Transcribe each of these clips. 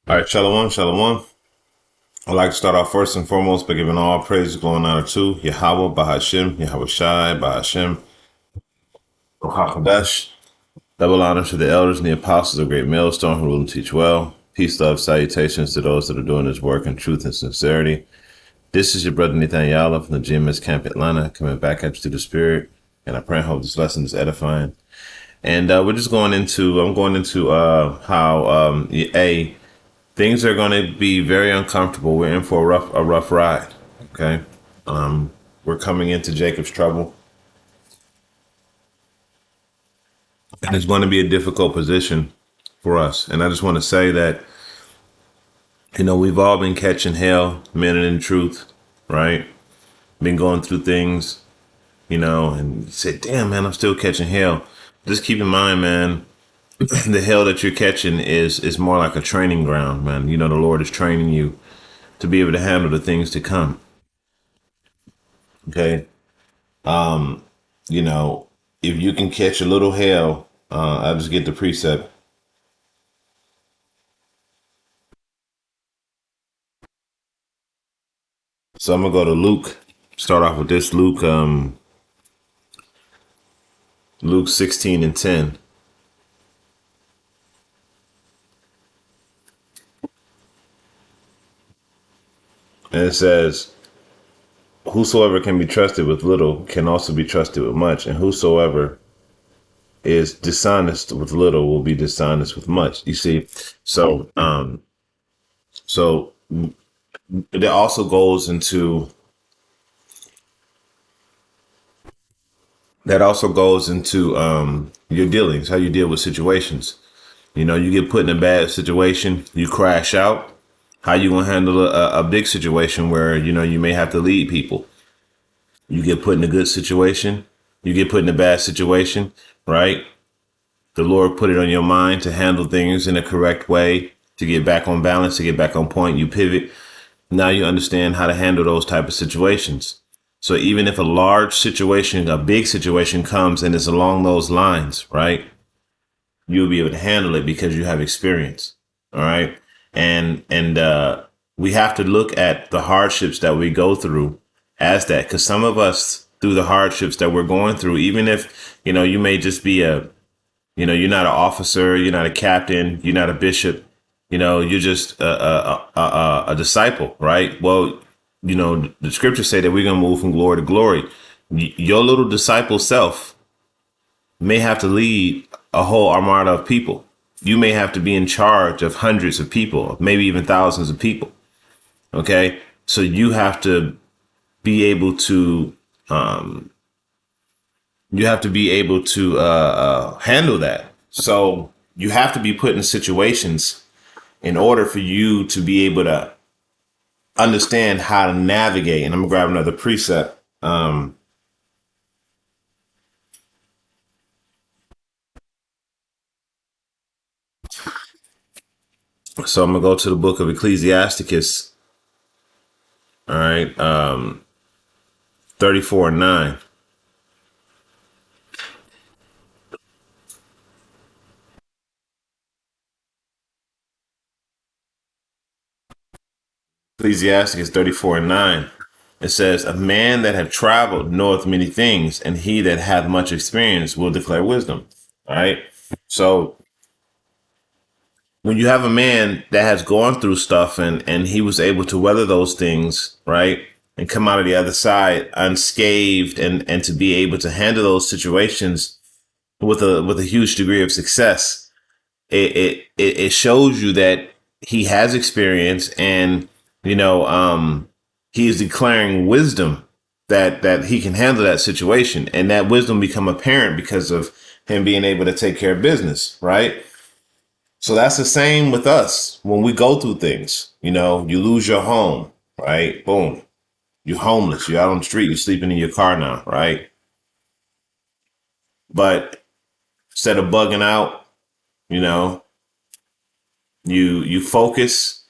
All right, Shalom, Shalom. I'd like to start off first and foremost by giving all praise, glory, and honor to Yahweh, Bahashim, Yahweh Shai, Bahashim, Ruach. Double honor to the elders and the apostles of Great Millstone who rule and teach well. Peace, love, salutations to those that are doing this work in truth and sincerity. This is your brother Nathaniel from the GMS Camp Atlanta, coming back at you to the Spirit. And I pray and hope this lesson is edifying. And I'm going into things are going to be very uncomfortable. We're in for a rough ride. Okay. We're coming into Jacob's trouble, and it's going to be a difficult position for us. And I just want to say that, we've all been catching hell, men in truth, right? Been going through things, and you say, damn, man, I'm still catching hell. Just keep in mind, man, the hell that you're catching is more like a training ground, man. The Lord is training you to be able to handle the things to come. Okay. You know, if you can catch a little hell, I'll just get the precept. So I'm gonna go to Luke. Start off with this Luke 16:10. And it says, whosoever can be trusted with little can also be trusted with much, and whosoever is dishonest with little will be dishonest with much. You see, so it also goes into your dealings, how you deal with situations. You get put in a bad situation, you crash out. How you gonna handle a big situation where you may have to lead people? You get put in a good situation, you get put in a bad situation, right? The Lord put it on your mind to handle things in a correct way, to get back on balance, to get back on point. You pivot. Now you understand how to handle those type of situations. So even if a large situation, a big situation comes and it's along those lines, right? You'll be able to handle it because you have experience. All right. And we have to look at the hardships that we go through as that, because some of us, through the hardships that we're going through, even if you may just be you're not an officer, you're not a captain, you're not a bishop, you're just a disciple, right? Well, the scriptures say that we're gonna move from glory to glory. Your little disciple self may have to lead a whole armada of people. You may have to be in charge of hundreds of people, maybe even thousands of people. Okay. So you have to be able to, handle that. So you have to be put in situations in order for you to be able to understand how to navigate. And I'm gonna grab another precept. So I'm gonna go to the book of Ecclesiasticus. All right, 34:9. Ecclesiasticus 34:9. It says, "A man that have traveled knoweth many things, and he that hath much experience will declare wisdom." All right. So when you have a man that has gone through stuff and he was able to weather those things, right, and come out of the other side unscathed, and to be able to handle those situations with a huge degree of success, it shows you that he has experience, and he is declaring wisdom that he can handle that situation, and that wisdom become apparent because of him being able to take care of business, right? So that's the same with us when we go through things. You lose your home, right? Boom, you're homeless, you're out on the street, you're sleeping in your car now, right? But instead of bugging out, you know you focus,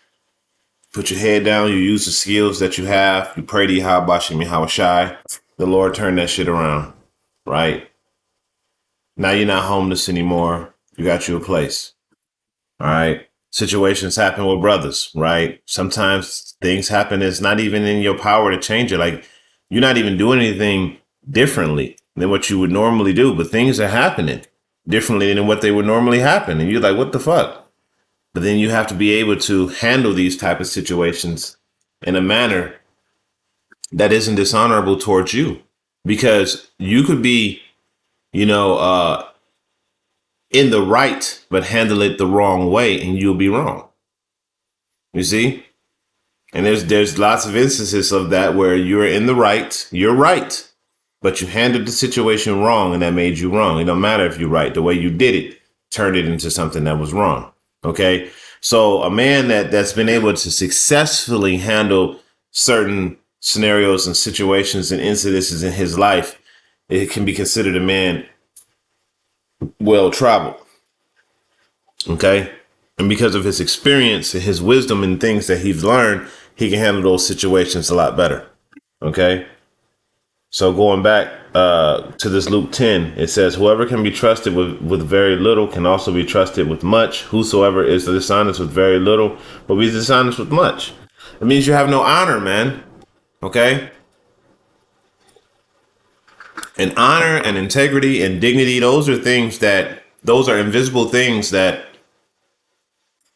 put your head down, you use the skills that you have, you pray to Yahweh Shem Yahweh Shai. The Lord turned that shit around, right? Now you're not homeless anymore. You got you a place. All right. situations happen with brothers, right? Sometimes things happen. It's not even in your power to change it. Like you're not even doing anything differently than what you would normally do, but things are happening differently than what they would normally happen. And you're like, what the fuck? But then you have to be able to handle these type of situations in a manner that isn't dishonorable towards you, because you could be, you know, in the right, but handle it the wrong way and you'll be wrong. You see? And there's lots of instances of that where you're in the right, you're right, but you handled the situation wrong and that made you wrong. It don't matter if you're right. The way you did it turned it into something that was wrong. Okay? So a man that's been able to successfully handle certain scenarios and situations and incidences in his life, it can be considered a man well traveled. Okay? And because of his experience and his wisdom and things that he's learned, he can handle those situations a lot better. Okay? So going back to this Luke 10, it says, whoever can be trusted with very little can also be trusted with much. Whosoever is dishonest with very little will be dishonest with much. It means you have no honor, man. Okay? And honor and integrity and dignity, those are invisible things that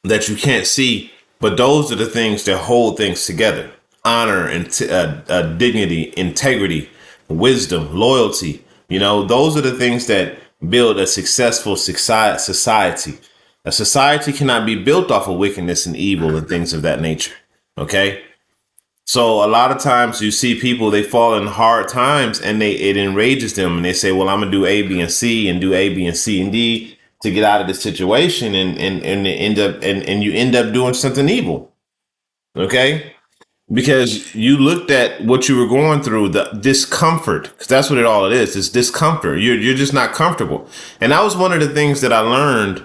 you can't see, but those are the things that hold things together. Honor and dignity, integrity, wisdom, loyalty. You know, those are the things that build a successful society. A society cannot be built off of wickedness and evil and things of that nature. Okay? So a lot of times you see people, they fall in hard times and it enrages them and they say, well, I'm going to do A, B, and C and do A, B, and C and D to get out of the situation, and you end up doing something evil. Okay? Because you looked at what you were going through, the discomfort, because that's what it is. It's discomfort. You're just not comfortable. And that was one of the things that I learned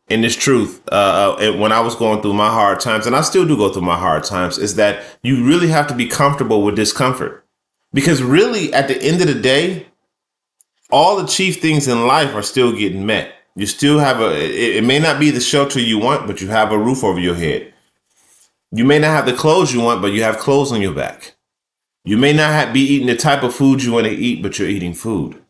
in this truth when I was going through my hard times, and I still do go through my hard times, is that you really have to be comfortable with discomfort. Because really, at the end of the day, all the chief things in life are still getting met. You still have it may not be the shelter you want, but you have a roof over your head. You may not have the clothes you want, but you have clothes on your back. You may not be eating the type of food you want to eat, but you're eating food.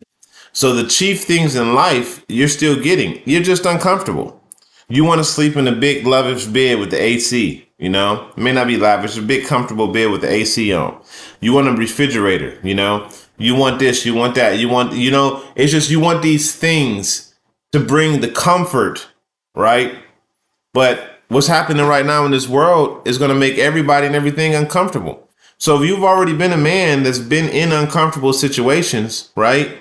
So the chief things in life, you're still getting. You're just uncomfortable. You want to sleep in a big, lavish bed with the AC, you know? It may not be lavish, a big, comfortable bed with the AC on. You want a refrigerator, you know? You want this, you want that, it's just you want these things to bring the comfort, right? But what's happening right now in this world is going to make everybody and everything uncomfortable. So if you've already been a man that's been in uncomfortable situations, right?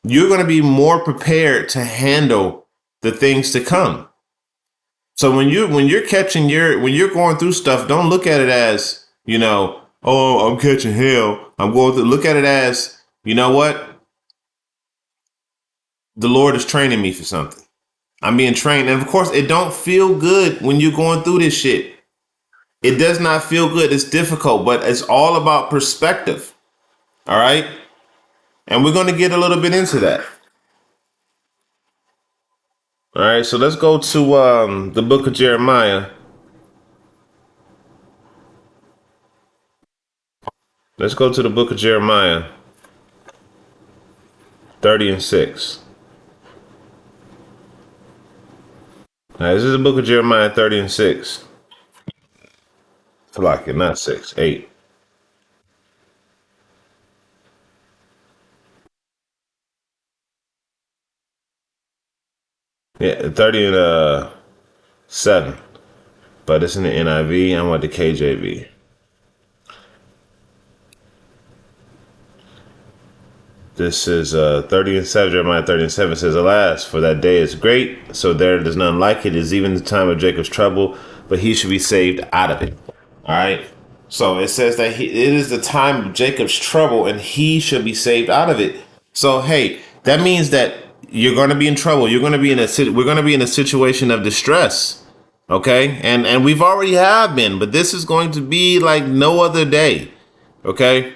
You're going to be more prepared to handle the things to come. So when you're when you're going through stuff, don't look at it as, oh, I'm catching hell. I'm going to look at it as, you know what? The Lord is training me for something. I'm being trained. And of course, it don't feel good when you're going through this shit. It does not feel good. It's difficult, but it's all about perspective. All right. And we're going to get a little bit into that. All right. So let's go to the book of Jeremiah. Let's go to the book of Jeremiah 30:6. Now, this is the book of Jeremiah 30:6. I like it, not 6, 8. Yeah, 30:7. But it's in the NIV. I want the KJV. This is 30:7. Jeremiah 30:7 says, alas, for that day is great, so there is none like it. It is even the time of Jacob's trouble, but he should be saved out of it. All right. So it says that it is the time of Jacob's trouble, and he should be saved out of it. So hey, that means that you're going to be in trouble. We're going to be in a situation of distress. Okay, and we've already have been, but this is going to be like no other day. Okay.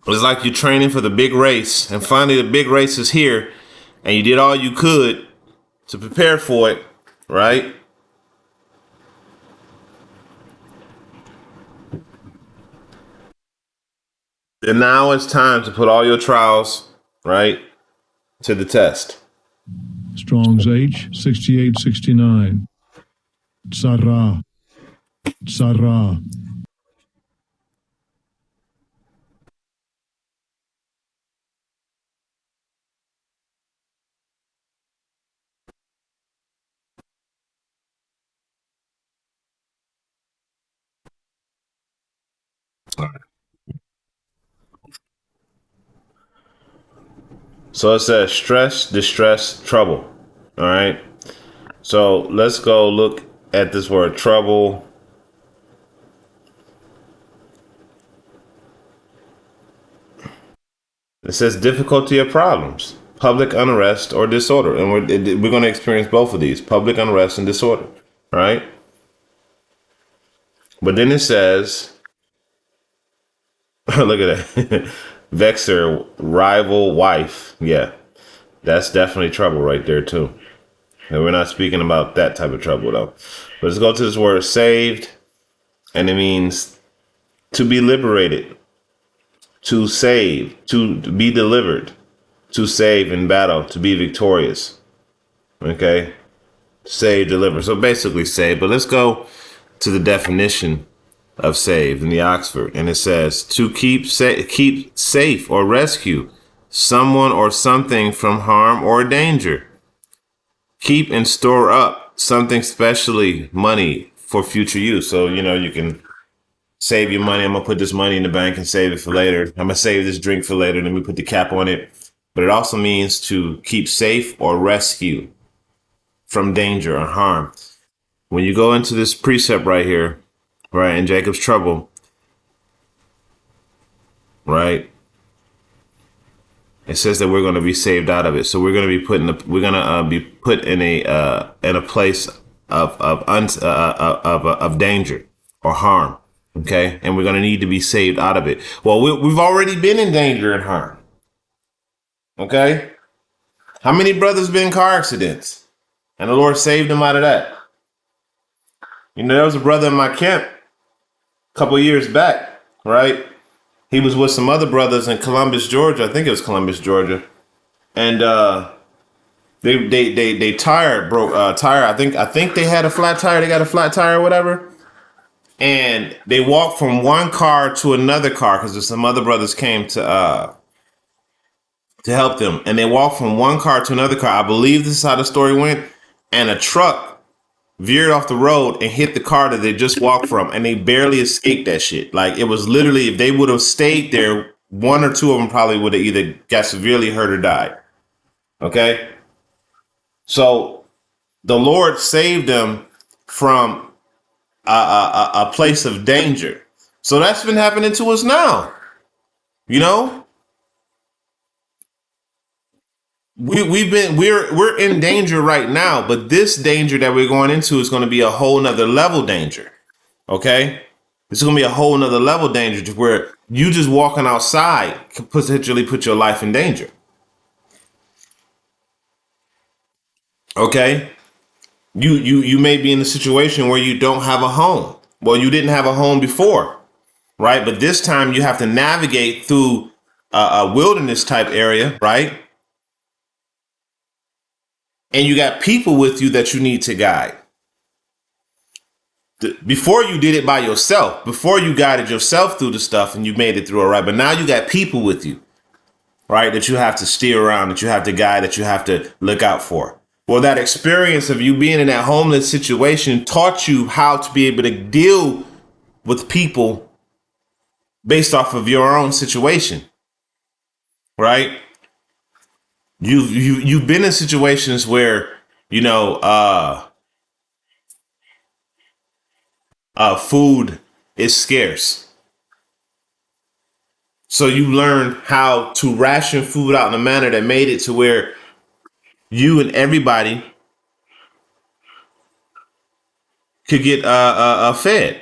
It's like you're training for the big race, and finally the big race is here, and you did all you could to prepare for it, right? And now it's time to put all your trials, right, to the test. Strong's H 6869. Tsara. Tsara. So it says stress, distress, trouble. All right. So let's go look at this word trouble. It says difficulty or problems, public unrest or disorder. And we're going to experience both of these, public unrest and disorder. Right. But then it says, look at that. Vexer, rival, wife. Yeah. That's definitely trouble right there, too. And we're not speaking about that type of trouble, though. But let's go to this word saved. And it means to be liberated, to save, to be delivered, to save in battle, to be victorious. Okay? Save, deliver. So basically save. But let's go to the definition of save in the Oxford. And it says to keep safe or rescue someone or something from harm or danger. Keep and store up something, specially money, for future use. So, you can save your money. I'm going to put this money in the bank and save it for later. I'm going to save this drink for later. Then we put the cap on it. But it also means to keep safe or rescue from danger or harm. When you go into this precept right here, right, in Jacob's trouble, right, it says that we're going to be saved out of it. So we're going to be put in a place of danger or harm. Okay, and we're going to need to be saved out of it. Well, we've already been in danger and harm. Okay, how many brothers been in car accidents, and the Lord saved them out of that? There was a brother in my camp a couple years back, right? He was with some other brothers in Columbus, Georgia. I think it was Columbus, Georgia, and they tire broke tire. I think they had a flat tire. They got a flat tire or whatever, and they walked from one car to another car because some other brothers came to help them, and they walked from one car to another car. I believe this is how the story went, and a truck veered off the road and hit the car that they just walked from, and they barely escaped that shit. Like, it was literally, if they would have stayed there, one or two of them probably would have either got severely hurt or died. Okay, so the Lord saved them from a place of danger. So that's been happening to us now. You know, we're in danger right now, but this danger that we're going into is going to be a whole nother level danger. Okay, it's going to be a whole nother level danger to where you just walking outside could potentially put your life in danger. Okay, you may be in a situation where you don't have a home. Well, you didn't have a home before, right? But this time you have to navigate through a wilderness type area, right? And you got people with you that you need to guide. Before you did it by yourself, before you guided yourself through the stuff and you made it through all right. But now you got people with you, right? That you have to steer around, that you have to guide, that you have to look out for. Well, that experience of you being in that homeless situation taught you how to be able to deal with people based off of your own situation, right? You've been in situations where you know food is scarce, so you learn how to ration food out in a manner that made it to where you and everybody could get fed.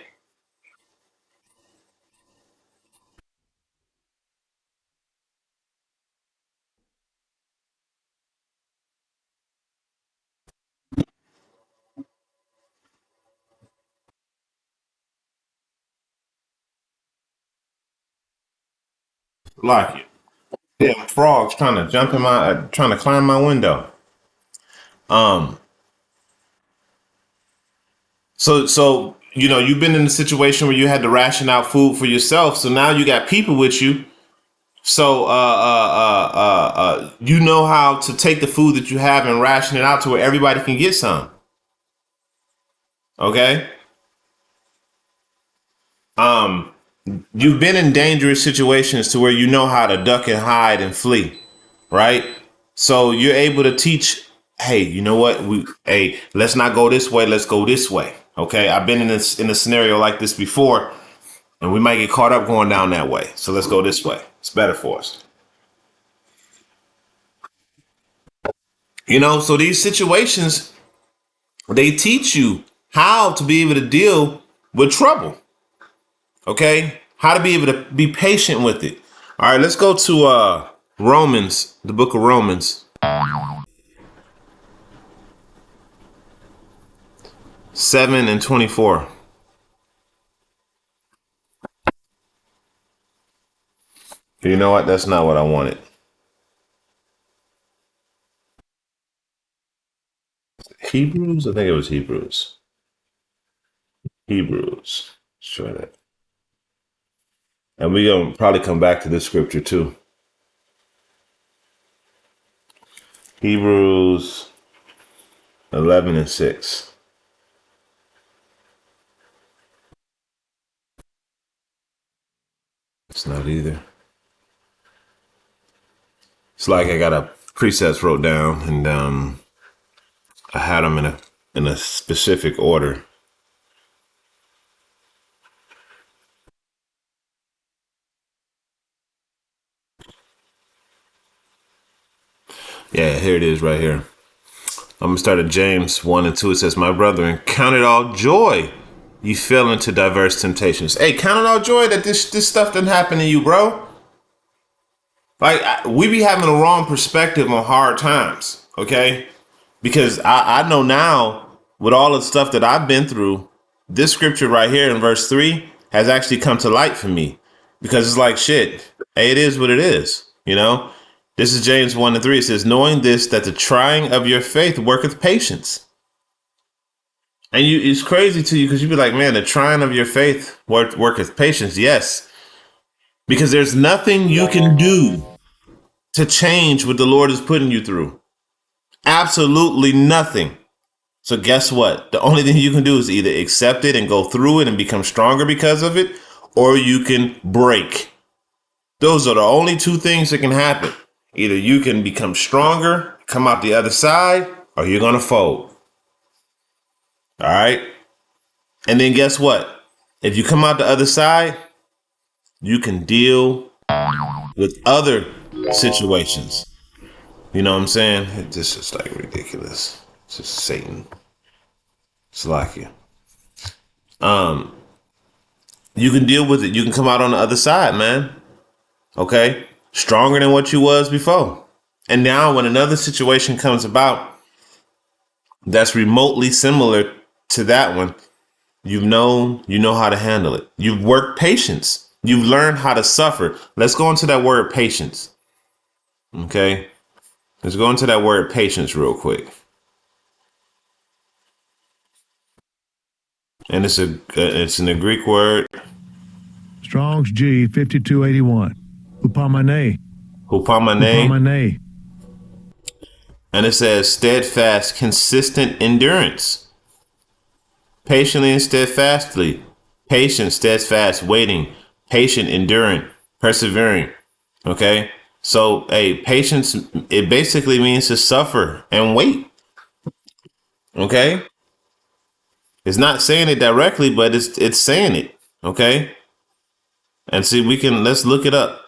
Like it. Damn frogs trying to jump in my, trying to climb my window. Um, so you've been in a situation where you had to ration out food for yourself. So now you got people with you. So you know how to take the food that you have and ration it out to where everybody can get some. Okay. Um, you've been in dangerous situations to where you know how to duck and hide and flee, right? So you're able to teach, hey, you know what? Hey, let's not go this way, let's go this way. Okay. I've been in a scenario like this before, and we might get caught up going down that way. So let's go this way. It's better for us. So these situations, they teach you how to be able to deal with trouble. Okay? How to be able to be patient with it. All right, let's go to Romans, the book of Romans 7 and 24. You know what? That's not what I wanted. Hebrews? I think it was Hebrews. Hebrews. Let's try that. And we're going to probably come back to this scripture too. Hebrews 11 and 6. It's not either. It's like I got a precepts wrote down, and I had them in a specific order. Yeah, here it is right here. I'm going to start at James 1 and 2. It says, my brethren, count it all joy you fell into diverse temptations. Hey, count it all joy that this stuff didn't happen to you, bro. Like, we be having the wrong perspective on hard times, okay? Because I know now, with all the stuff that I've been through, this scripture right here in verse 3 has actually come to light for me. Because it's like, shit, hey, it is what it is, This is James 1 and 3. It says, knowing this, that the trying of your faith worketh patience. And it's crazy to you because you be like, man, the trying of your faith worketh patience. Yes, because there's nothing you can do to change what the Lord is putting you through. Absolutely nothing. So guess what? The only thing you can do is either accept it and go through it and become stronger because of it, or you can break. Those are the only two things that can happen. Either you can become stronger, come out the other side, or you're going to fold. All right. And then guess what? If you come out the other side, you can deal with other situations. You know what I'm saying? This is like ridiculous. It's just Satan. It's like you. You can deal with it. You can come out on the other side, man. Okay? Stronger than what you was before. And now when another situation comes about that's remotely similar to that one, you know how to handle it. You've worked patience. You've learned how to suffer. Let's go into that word patience. Okay? Let's go into that word patience real quick. And it's in the Greek word Strong's G 5281. Upamane. hupomene, Upamane. and it says steadfast, consistent endurance, patiently and steadfastly, patient, steadfast, waiting, patient, enduring, persevering. Okay, so patience, it basically means to suffer and wait. Okay, it's not saying it directly, but it's saying it. Okay, and see, let's look it up.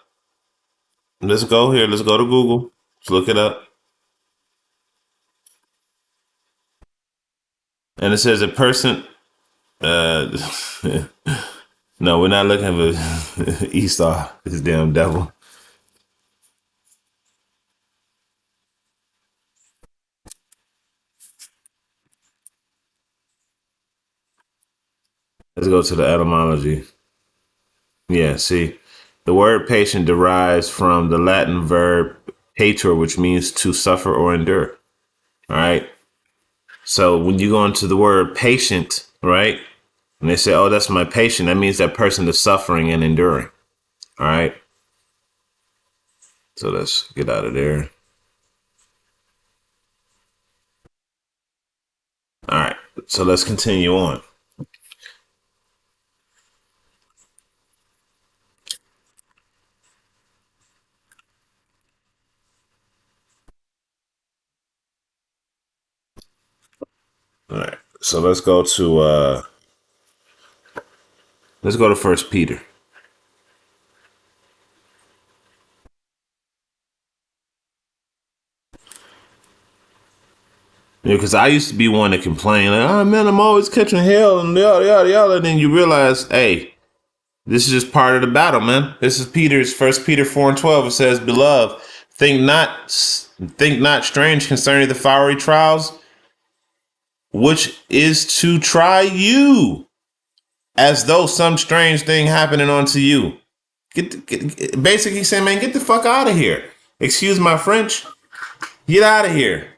Let's go here. Let's go to Google. Let's look it up. And it says a person. Uh, no, we're not looking for Esau. This damn devil. Let's go to the etymology. Yeah, see. The word patient derives from the Latin verb patur, which means to suffer or endure. All right. So when you go into the word patient, right, and they say, oh, that's my patient, that means that person is suffering and enduring. All right. So let's get out of there. All right. So let's continue on. All right. So let's go to First Peter. Because I used to be one to complain, like, oh man, I'm always catching hell and yada yada yada. And then you realize, hey, this is just part of the battle, man. This is First Peter 4:12. It says, "Beloved, think not strange concerning the fiery trials, which is to try you, as though some strange thing happening unto you." Basically saying, man, get the fuck out of here. Excuse my French. Get out of here.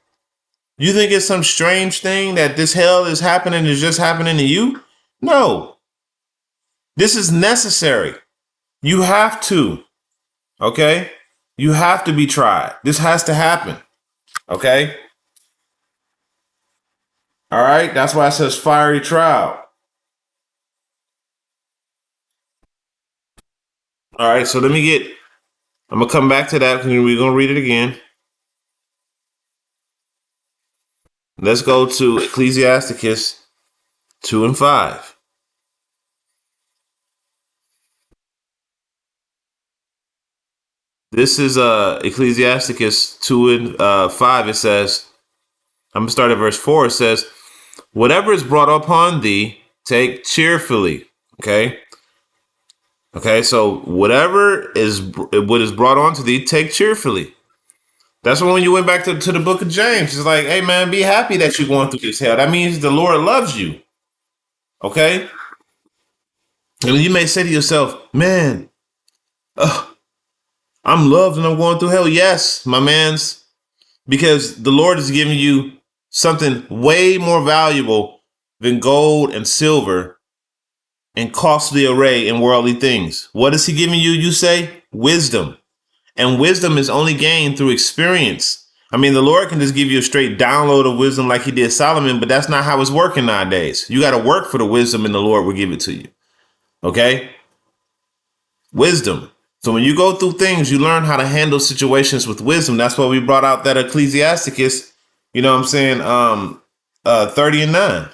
You think it's some strange thing that this hell is just happening to you? No. This is necessary. You have to. Okay? You have to be tried. This has to happen. Okay? All right? That's why it says fiery trial. All right, so I'm going to come back to that because we're going to read it again. Let's go to Ecclesiasticus 2 and 5. This is Ecclesiasticus 2 and 5. It says, I'm going to start at verse 4. It says, whatever is brought upon thee, take cheerfully. Okay? Okay, so what is brought onto thee, take cheerfully. That's when you went back to the book of James. It's like, hey man, be happy that you're going through this hell. That means the Lord loves you. Okay? And you may say to yourself, man, I'm loved and I'm going through hell. Yes, my mans, because the Lord is giving you something way more valuable than gold and silver and costly array and worldly things. What is he giving you? You say wisdom. And wisdom is only gained through experience. I mean, the Lord can just give you a straight download of wisdom like he did Solomon, but that's not how it's working nowadays. You got to work for the wisdom and the Lord will give it to you. Okay? Wisdom. So when you go through things, you learn how to handle situations with wisdom. That's why we brought out that Ecclesiasticus, you know what I'm saying, 30 and 9.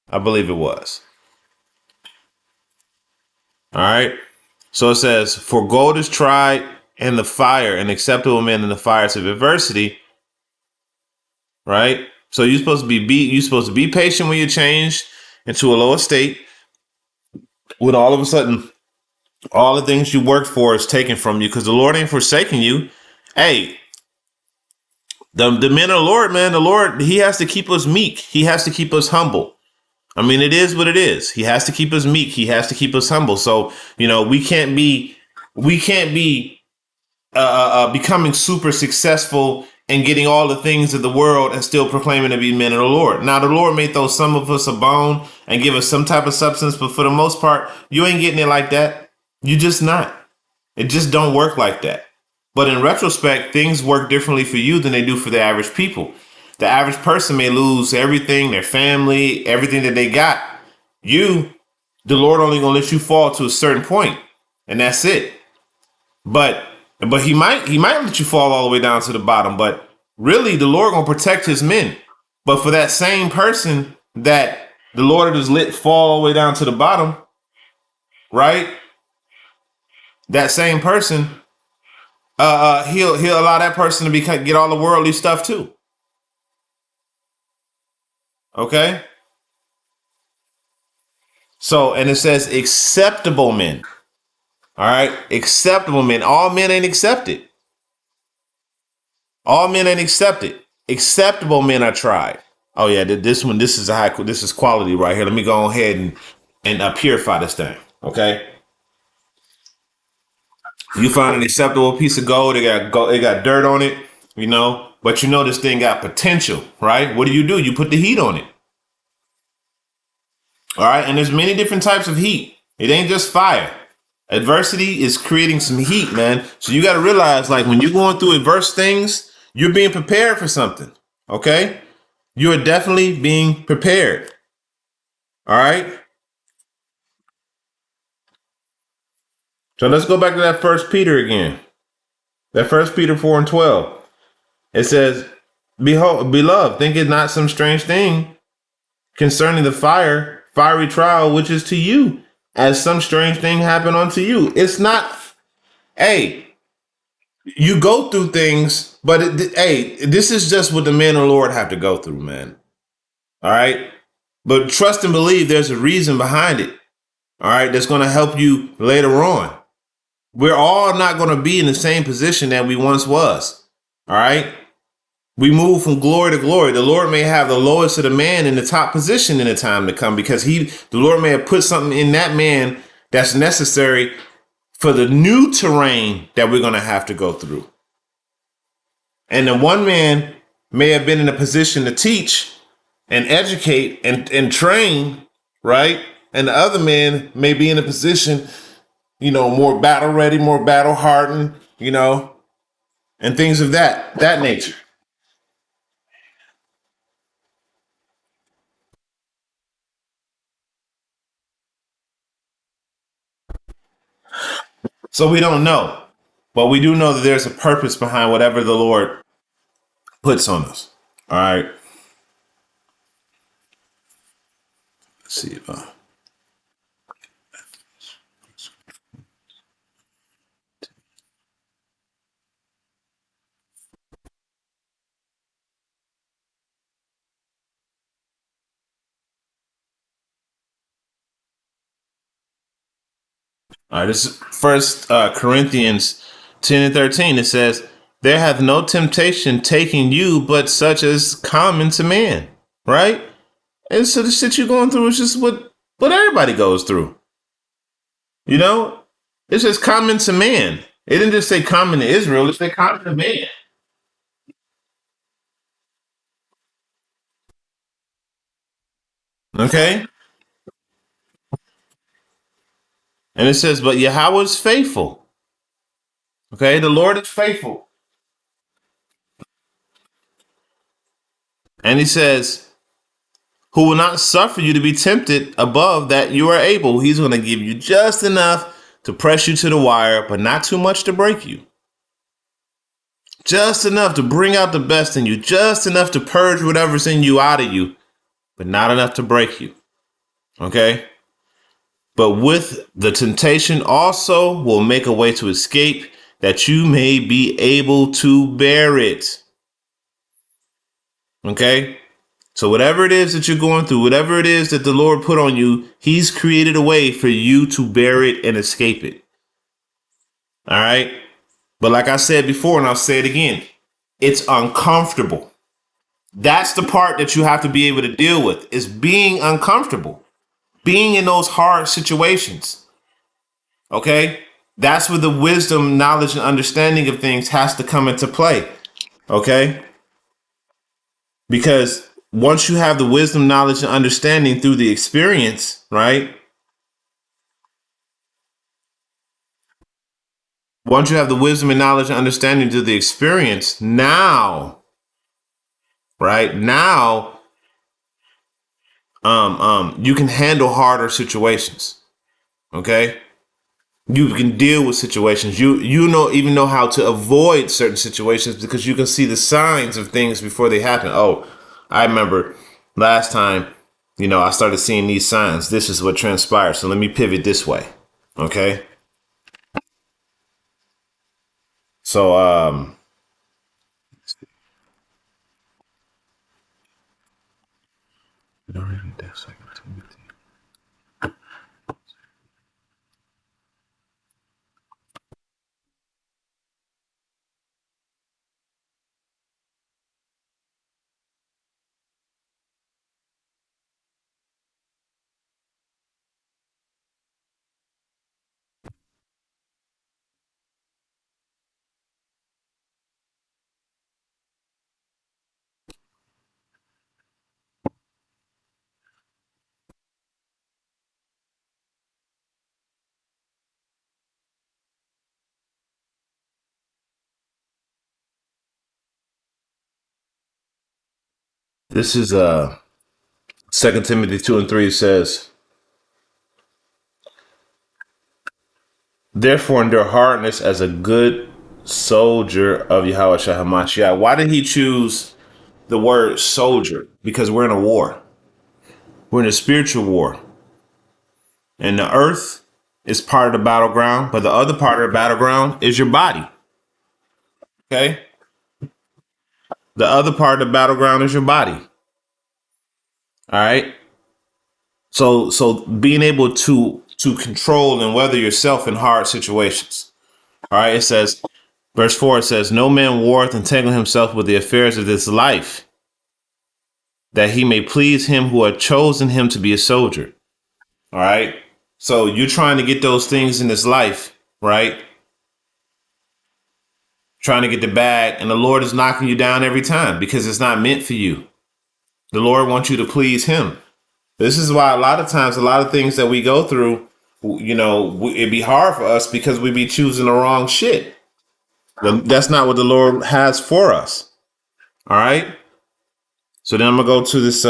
I believe it was. All right. So it says, for gold is tried in the fire, and acceptable men in the fires of adversity. Right. So you're supposed to be patient when you change into a lower state. When all of a sudden, all the things you worked for is taken from you because the Lord ain't forsaking you. Hey, the men of the Lord, man, the Lord, he has to keep us meek. He has to keep us humble. I mean, it is what it is. He has to keep us meek. He has to keep us humble. So, you know, we can't be becoming super successful and getting all the things of the world and still proclaiming to be men of the Lord. Now, the Lord may throw some of us a bone and give us some type of substance, but for the most part, you ain't getting it like that. You just not. It just don't work like that. But in retrospect, things work differently for you than they do for the average people. The average person may lose everything, their family, everything that they got. You, the Lord only gonna let you fall to a certain point, and that's it. But he might let you fall all the way down to the bottom. But really, the Lord gonna protect his men. But for that same person that the Lord has let fall all the way down to the bottom, right? That same person, he'll allow that person to get all the worldly stuff too. Okay. So, and it says acceptable men. All right, acceptable men. All men ain't accepted. All men ain't accepted. Acceptable men are tried. Oh yeah, this is quality right here. Let me go ahead and and purify this thing. Okay. You find an acceptable piece of gold. It got dirt on it, but this thing got potential, right? What do? You put the heat on it. All right. And there's many different types of heat. It ain't just fire. Adversity is creating some heat, man. So you got to realize, like, when you're going through adverse things, you're being prepared for something. Okay. You are definitely being prepared. All right. So let's go back to that First Peter again. That First Peter 4:12. It says, "Behold, beloved, think it not some strange thing concerning the fiery trial, which is to you, as some strange thing happened unto you." It's not. Hey, you go through things, but hey, this is just what the men of the Lord have to go through, man. All right. But trust and believe there's a reason behind it. All right. That's going to help you later on. We're all not going to be in the same position that we once was. All right. We move from glory to glory. The Lord may have the lowest of the man in the top position in the time to come, because the Lord may have put something in that man that's necessary for the new terrain that we're going to have to go through. And the one man may have been in a position to teach and educate and train, right? And the other man may be in a position, more battle ready, more battle hardened, and things of that nature. So we don't know, but we do know that there's a purpose behind whatever the Lord puts on us. All right. Let's see. All right. This is First Corinthians 10:13. It says, "There hath no temptation taken you, but such as common to man." Right. And so the shit you're going through is just what everybody goes through. It's just common to man. It didn't just say common to Israel. It said common to man. Okay. And it says, but Yahweh is faithful. Okay. The Lord is faithful. And he says, who will not suffer you to be tempted above that you are able. He's going to give you just enough to press you to the wire, but not too much to break you. Just enough to bring out the best in you. Just enough to purge whatever's in you out of you, but not enough to break you. Okay. But with the temptation also will make a way to escape, that you may be able to bear it. Okay. So whatever it is that you're going through, whatever it is that the Lord put on you, he's created a way for you to bear it and escape it. All right. But like I said before, and I'll say it again, it's uncomfortable. That's the part that you have to be able to deal with, is being uncomfortable, being in those hard situations. Okay. That's where the wisdom, knowledge, and understanding of things has to come into play. Okay. Because once you have the wisdom, knowledge, and understanding through the experience, right? Once you have the wisdom and knowledge and understanding through the experience, now, right now, you can handle harder situations. Okay, you can deal with situations. Even know how to avoid certain situations, because you can see the signs of things before they happen. Oh, I remember last time, I started seeing these signs. This is what transpired. So let me pivot this way. Okay. So, This is 2 Timothy 2 and 3 says, therefore endure hardness as a good soldier of Yahweh Shah HaMashiach. Why did he choose the word soldier? Because we're in a war. We're in a spiritual war. And the earth is part of the battleground, but the other part of the battleground is your body. Okay? The other part of the battleground is your body. All right? So being able to control and weather yourself in hard situations. All right, it says, verse 4, it says, no man warreth entangle himself with the affairs of this life, that he may please him who had chosen him to be a soldier. All right. So you're trying to get those things in this life, right? Trying to get the bag, and the Lord is knocking you down every time because it's not meant for you. The Lord wants you to please him. This is why a lot of times, a lot of things that we go through, it'd be hard for us because we be choosing the wrong shit. That's not what the Lord has for us. All right. So then I'm gonna go to this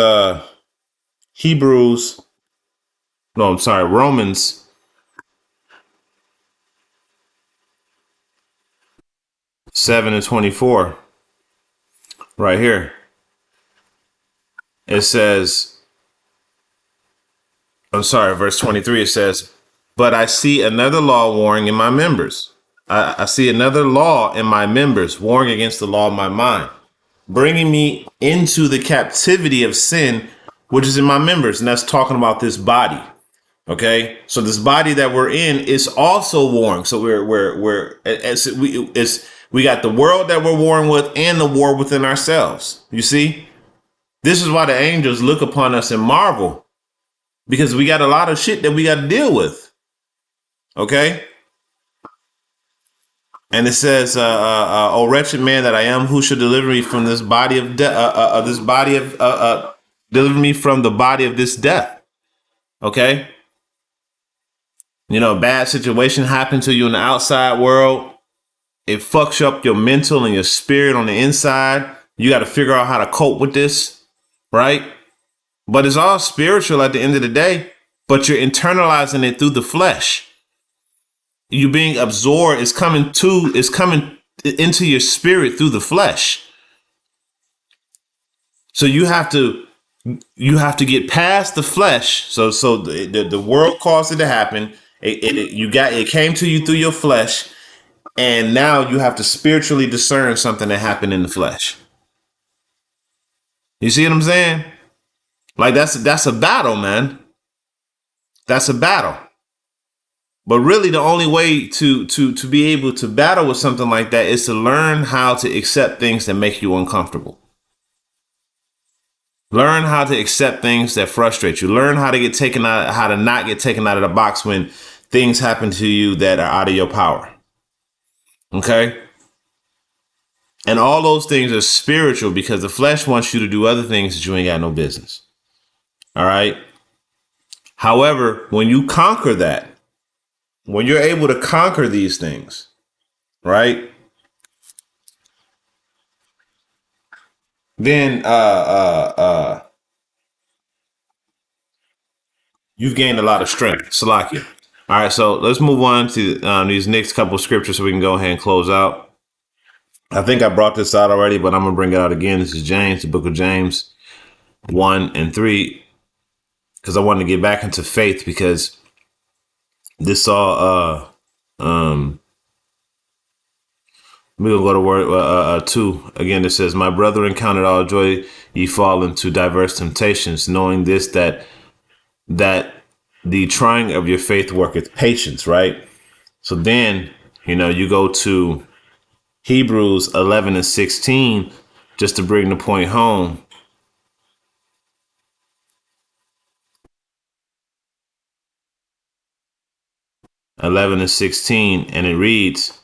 Romans 7 and 24. Right here. It says, verse 23, it says, but I see another law warring in my members. I see another law in my members warring against the law of my mind, bringing me into the captivity of sin, which is in my members. And that's talking about this body. Okay. So this body that we're in is also warring. So we got the world that we're warring with and the war within ourselves. You see, this is why the angels look upon us and marvel, because we got a lot of shit that we got to deal with. Okay. And it says, "O wretched man that I am, who should deliver me from this body of death? Deliver me from the body of this death." Okay. A bad situation happened to you in the outside world. It fucks up your mental and your spirit on the inside. You got to figure out how to cope with this, right? But it's all spiritual at the end of the day. But you're internalizing it through the flesh. You being absorbed is coming into your spirit through the flesh. So you have to get past the flesh. So the world caused it to happen. It came to you through your flesh, and now you have to spiritually discern something that happened in the flesh. You see what I'm saying? Like that's a battle, man. That's a battle. But really, the only way to be able to battle with something like that is to learn how to accept things that make you uncomfortable. Learn how to accept things that frustrate you. Learn how to not get taken out of the box when things happen to you that are out of your power. Okay? And all those things are spiritual because the flesh wants you to do other things that you ain't got no business. All right? However, when you conquer that, when you're able to conquer these things, right? Then you've gained a lot of strength. Salakia. All right, so let's move on to these next couple of scriptures so we can go ahead and close out. I think I brought this out already, but I'm going to bring it out again. This is James, the book of James 1 and 3, because I wanted to get back into faith because this all, we're going to go to word 2. Again, it says, my brethren, count it all joy, ye fall into diverse temptations, knowing this, that the trying of your faith worketh patience, right? So then, you go to Hebrews 11 and 16, just to bring the point home. 11 and 16, and it reads,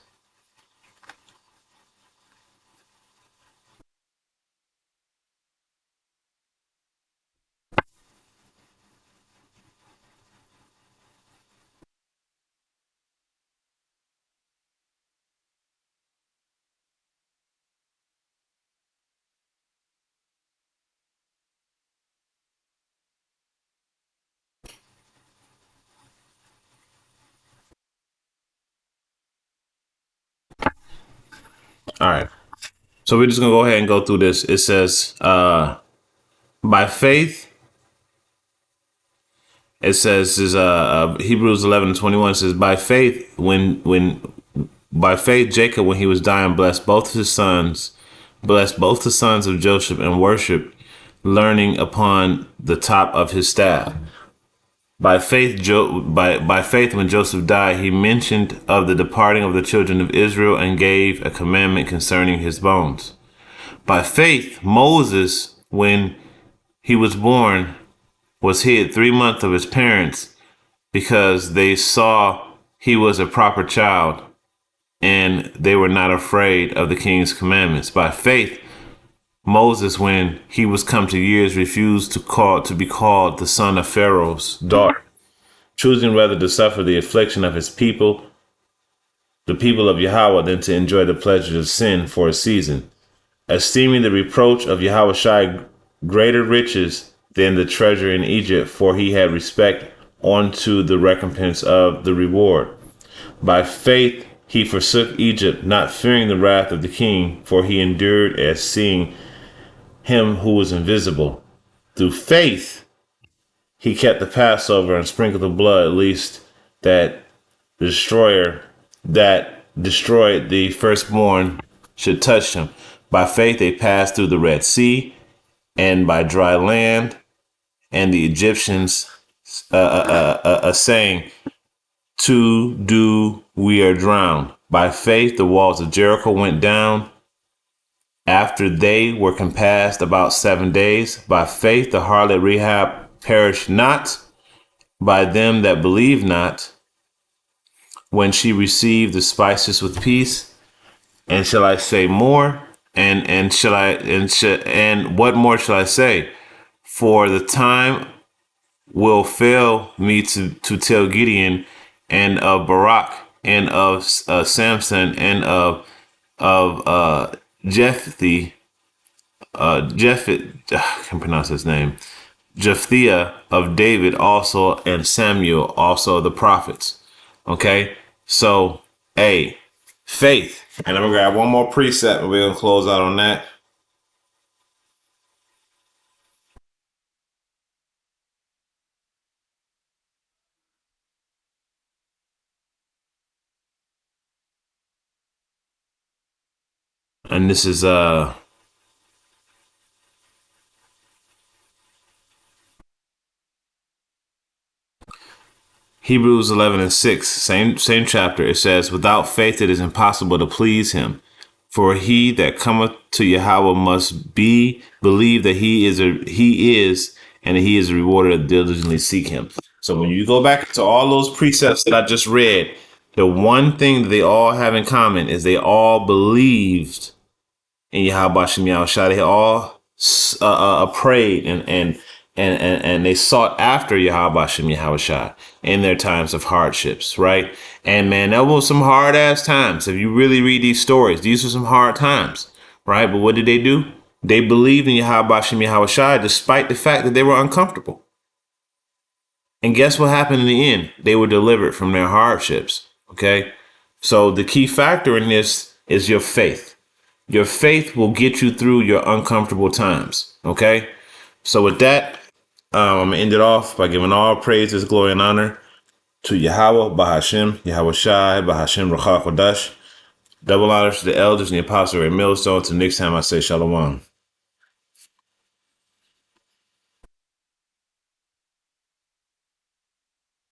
All right. So we're just gonna go ahead and go through this. It says, by faith. It says is Hebrews 11:21 says by faith Jacob when he was dying blessed both the sons of Joseph and worshiped, learning upon the top of his staff. By faith by faith when Joseph died he mentioned of the departing of the children of Israel and gave a commandment concerning his bones. By faith Moses when he was born was hid 3 months of his parents because they saw he was a proper child and they were not afraid of the king's commandments. By faith, Moses, when he was come to years, refused to be called the son of Pharaoh's daughter, choosing rather to suffer the affliction of his people, the people of Yahweh, than to enjoy the pleasures of sin for a season, esteeming the reproach of Yahushua greater riches than the treasure in Egypt, for he had respect unto the recompense of the reward. By faith he forsook Egypt, not fearing the wrath of the king, for he endured as seeing him who was invisible. Through faith he kept the Passover and sprinkled the blood, lest that the destroyer that destroyed the firstborn should touch him. By faith they passed through the Red Sea and by dry land, and the Egyptians saying, to do we are drowned. By faith the walls of Jericho went down after they were compassed about 7 days. By faith the harlot Rahab perished not by them that believe not, when she received the spices with peace. And shall I say more? And what more shall I say? For the time will fail me to tell Gideon and of Barak and of Samson and of Jephthah, I can't pronounce his name, Jephthah of David also, and Samuel also the prophets. Okay, so faith, and I'm gonna grab one more precept and we're gonna close out on that. And this is Hebrews 11:6, same chapter. It says, without faith it is impossible to please him. For he that cometh to Yahweh must believe that he is, and that he is a rewarder that diligently seek him. So when you go back to all those precepts that I just read, the one thing that they all have in common is they all believed in Yahweh Shem Yahushua. They all prayed and they sought after Yahweh Shem Yahushua in their times of hardships, right? And man, that was some hard ass times. If you really read these stories, these were some hard times, right? But what did they do? They believed in Yahweh Shem Yahushua despite the fact that they were uncomfortable. And guess what happened in the end? They were delivered from their hardships, okay? So the key factor in this is your faith. Your faith will get you through your uncomfortable times, okay? So with that, I'm going to end it off by giving all praises, glory, and honor to Yahweh, Bahashem, Yahweh Shai, Bahashem, Rachah Kodash. Double honors to the elders and the apostle at Millstone. Till next time, I say shalom.